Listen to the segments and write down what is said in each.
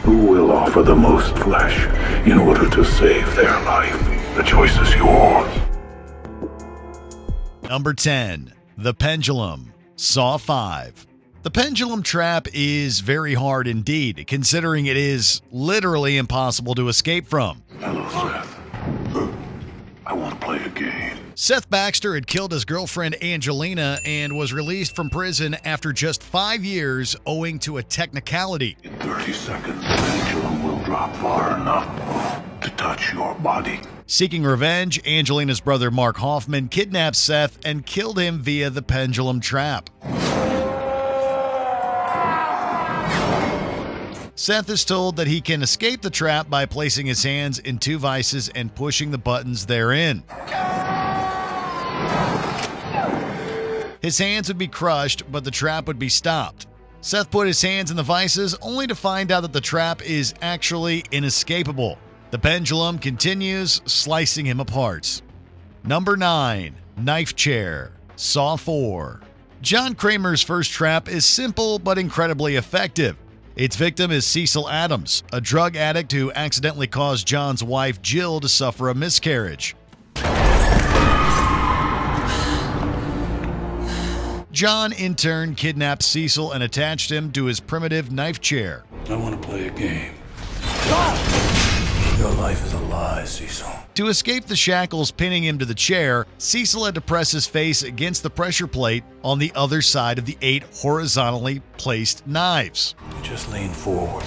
Who will offer the most flesh in order to save their life? The choice is yours. Number 10. The Pendulum Saw 5. The pendulum trap is very hard indeed, considering it is literally impossible to escape from. Hello, Seth. I want to play a game. Seth Baxter had killed his girlfriend Angelina and was released from prison after just 5 years owing to a technicality. In 30 seconds, the pendulum will drop far enough to touch your body. Seeking revenge, Angelina's brother Mark Hoffman kidnapped Seth and killed him via the pendulum trap. Seth is told that he can escape the trap by placing his hands in 2 vices and pushing the buttons therein. His hands would be crushed, but the trap would be stopped. Seth put his hands in the vices only to find out that the trap is actually inescapable. The pendulum continues, slicing him apart. Number 9. Knife Chair Saw 4. John Kramer's first trap is simple but incredibly effective. Its victim is Cecil Adams, a drug addict who accidentally caused John's wife Jill to suffer a miscarriage. John, in turn, kidnapped Cecil and attached him to his primitive knife chair. I want to play a game. Your life is a lie, Cecil. To escape the shackles pinning him to the chair, Cecil had to press his face against the pressure plate on the other side of the 8 horizontally placed knives. Just lean forward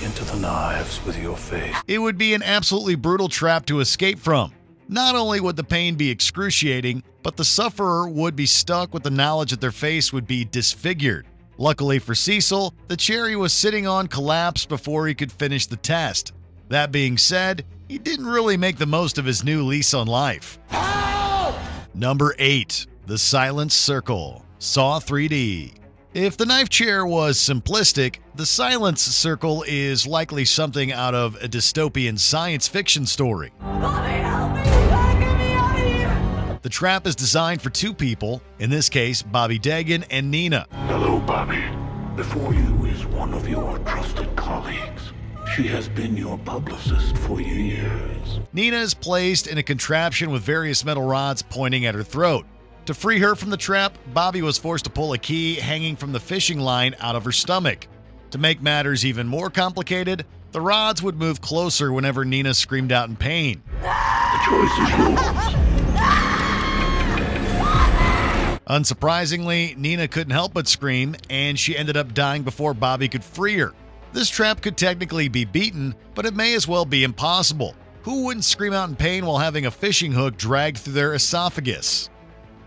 into the knives with your face. It would be an absolutely brutal trap to escape from. Not only would the pain be excruciating, but the sufferer would be stuck with the knowledge that their face would be disfigured. Luckily for Cecil, the chair he was sitting on collapsed before he could finish the test. That being said, he didn't really make the most of his new lease on life. Help! Number 8. The Silent Circle Saw 3D. If the knife chair was simplistic, the Silence Circle is likely something out of a dystopian science fiction story. Bobby, help me! Get me out of here! The trap is designed for 2 people, in this case, Bobby Dagan and Nina. Hello, Bobby. Before you is one of your trusted colleagues. She has been your publicist for years. Nina is placed in a contraption with various metal rods pointing at her throat. To free her from the trap, Bobby was forced to pull a key hanging from the fishing line out of her stomach. To make matters even more complicated, the rods would move closer whenever Nina screamed out in pain. The choice is yours. Unsurprisingly, Nina couldn't help but scream, and she ended up dying before Bobby could free her. This trap could technically be beaten, but it may as well be impossible. Who wouldn't scream out in pain while having a fishing hook dragged through their esophagus?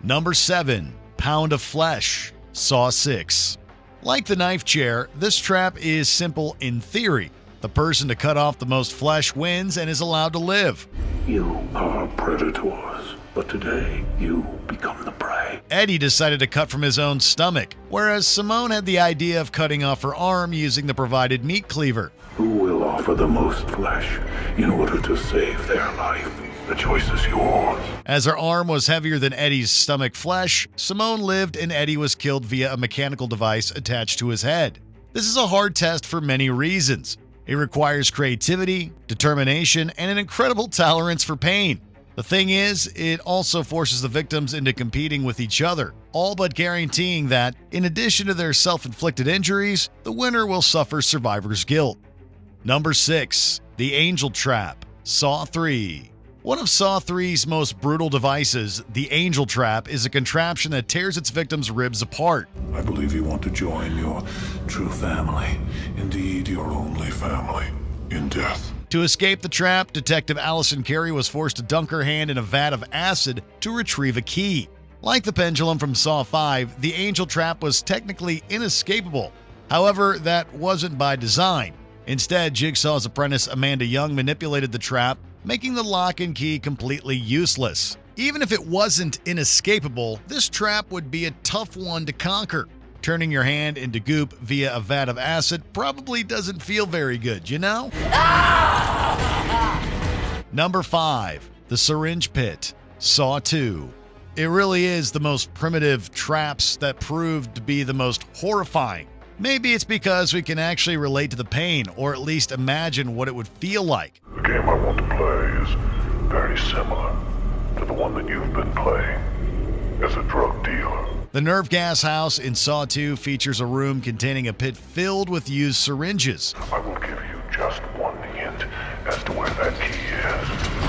Number 7. Pound of Flesh Saw 6. Like the knife chair, this trap is simple in theory. The person to cut off the most flesh wins and is allowed to live. You are predators, but today you become the prey. Eddie decided to cut from his own stomach, whereas Simone had the idea of cutting off her arm using the provided meat cleaver. Who will offer the most flesh in order to save their life? The choice is yours. As her arm was heavier than Eddie's stomach flesh, Simone lived and Eddie was killed via a mechanical device attached to his head. This is a hard test for many reasons. It requires creativity, determination, and an incredible tolerance for pain. The thing is, it also forces the victims into competing with each other, all but guaranteeing that, in addition to their self-inflicted injuries, the winner will suffer survivor's guilt. Number 6. The Angel Trap Saw 3. One of Saw 3's most brutal devices, the Angel Trap, is a contraption that tears its victims' ribs apart. I believe you want to join your true family, indeed your only family, in death. To escape the trap, Detective Allison Carey was forced to dunk her hand in a vat of acid to retrieve a key. Like the pendulum from Saw 5, the Angel Trap was technically inescapable. However, that wasn't by design. Instead, Jigsaw's apprentice Amanda Young manipulated the trap, making the lock and key completely useless. Even if it wasn't inescapable, this trap would be a tough one to conquer. Turning your hand into goop via a vat of acid probably doesn't feel very good, you know? Number 5. The Syringe Pit Saw 2. It really is the most primitive traps that proved to be the most horrifying. Maybe it's because we can actually relate to the pain, or at least imagine what it would feel like. The game I want to play is very similar to the one that you've been playing as a drug dealer. The nerve gas house in Saw 2 features a room containing a pit filled with used syringes. I will give you just one hint as to where that key is.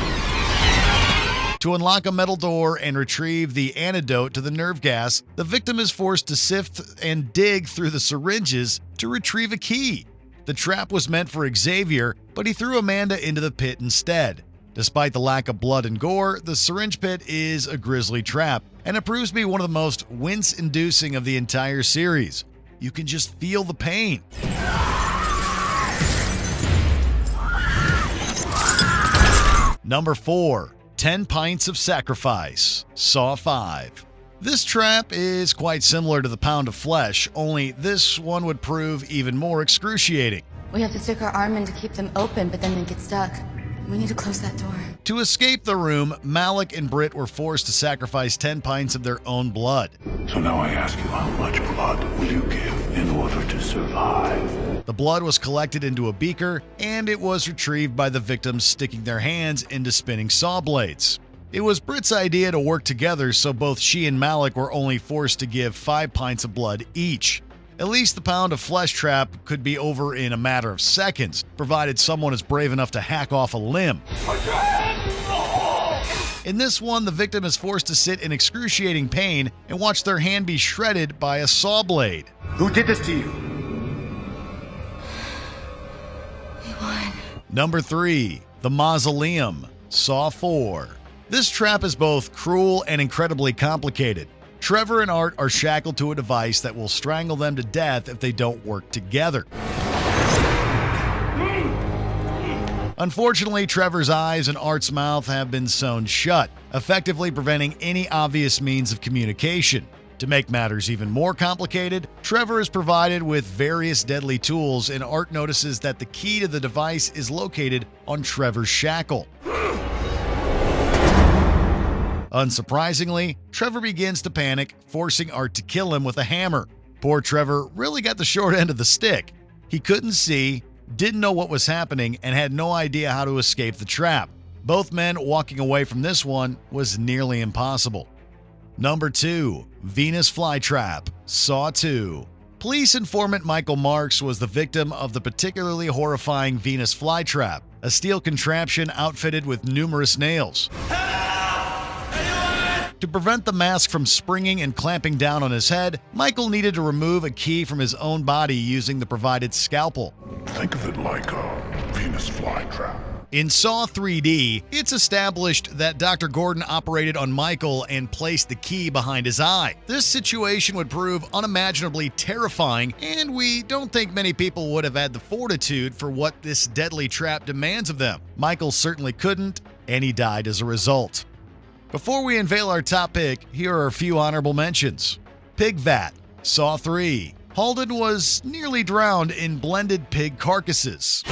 To unlock a metal door and retrieve the antidote to the nerve gas, the victim is forced to sift and dig through the syringes to retrieve a key. The trap was meant for Xavier, but he threw Amanda into the pit instead. Despite the lack of blood and gore, the syringe pit is a grisly trap, and it proves to be one of the most wince-inducing of the entire series. You can just feel the pain. Number 4. 10 Pints of Sacrifice, Saw 5. This trap is quite similar to the pound of flesh, only this one would prove even more excruciating. We have to stick our arm in to keep them open, but then they get stuck. We need to close that door. To escape the room, Malik and Britt were forced to sacrifice 10 pints of their own blood. So now I ask you, how much blood will you give in order to survive? The blood was collected into a beaker, and it was retrieved by the victims sticking their hands into spinning saw blades. It was Britt's idea to work together, so both she and Malik were only forced to give 5 pints of blood each. At least the pound of flesh trap could be over in a matter of seconds, provided someone is brave enough to hack off a limb. In this one, the victim is forced to sit in excruciating pain and watch their hand be shredded by a saw blade. Who did this to you? Number 3. The Mausoleum, Saw 4. This trap is both cruel and incredibly complicated. Trevor and Art are shackled to a device that will strangle them to death if they don't work together. Unfortunately, Trevor's eyes and Art's mouth have been sewn shut, effectively preventing any obvious means of communication. To make matters even more complicated, Trevor is provided with various deadly tools, and Art notices that the key to the device is located on Trevor's shackle. Unsurprisingly, Trevor begins to panic, forcing Art to kill him with a hammer. Poor Trevor really got the short end of the stick. He couldn't see, didn't know what was happening, and had no idea how to escape the trap. Both men walking away from this one was nearly impossible. Number 2. Venus Flytrap, Saw 2. Police informant Michael Marks was the victim of the particularly horrifying Venus Flytrap, a steel contraption outfitted with numerous nails. To prevent the mask from springing and clamping down on his head, Michael needed to remove a key from his own body using the provided scalpel. Think of it like a Venus flytrap. In Saw 3D, it's established that Dr. Gordon operated on Michael and placed the key behind his eye. This situation would prove unimaginably terrifying, and we don't think many people would have had the fortitude for what this deadly trap demands of them. Michael certainly couldn't, and he died as a result. Before we unveil our top pick, here are a few honorable mentions. Pig Vat, Saw 3. Halden was nearly drowned in blended pig carcasses.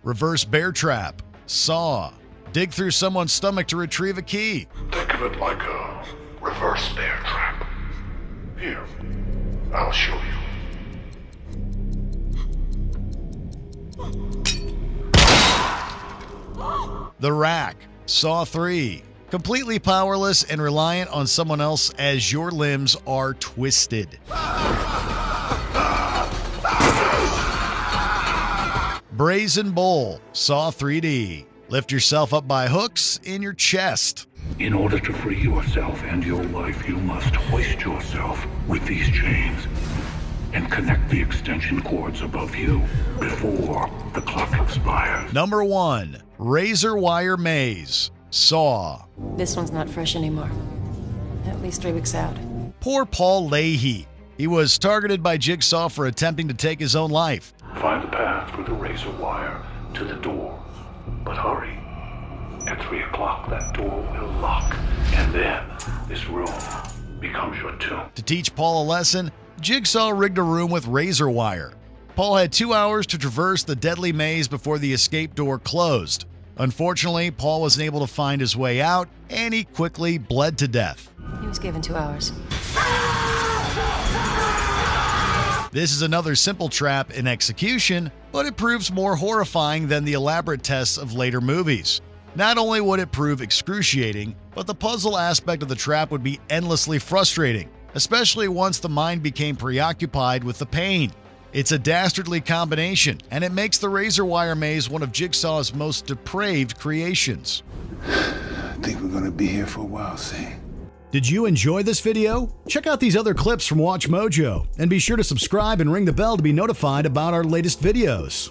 Reverse Bear Trap, Saw. Dig through someone's stomach to retrieve a key. Think of it like a reverse bear trap. Here, I'll show you. The Rack, Saw 3. Completely powerless and reliant on someone else as your limbs are twisted. Brazen Bowl, Saw 3D. Lift yourself up by hooks in your chest. In order to free yourself and your life, you must hoist yourself with these chains and connect the extension cords above you before the clock expires. Number 1. Razor Wire Maze, Saw. This one's not fresh anymore. At least 3 weeks out. Poor Paul Leahy. He was targeted by Jigsaw for attempting to take his own life. Find the path through the razor wire to the door, but hurry. At 3 o'clock, that door will lock, and then this room becomes your tomb. To teach Paul a lesson, Jigsaw rigged a room with razor wire. Paul had 2 hours to traverse the deadly maze before the escape door closed. Unfortunately, Paul wasn't able to find his way out, and he quickly bled to death. He was given 2 hours. This is another simple trap in execution, but it proves more horrifying than the elaborate tests of later movies. Not only would it prove excruciating, but the puzzle aspect of the trap would be endlessly frustrating, especially once the mind became preoccupied with the pain. It's a dastardly combination, and it makes the razor wire maze one of Jigsaw's most depraved creations. I think we're gonna be here for a while, see? Did you enjoy this video? Check out these other clips from Watch Mojo, and be sure to subscribe and ring the bell to be notified about our latest videos.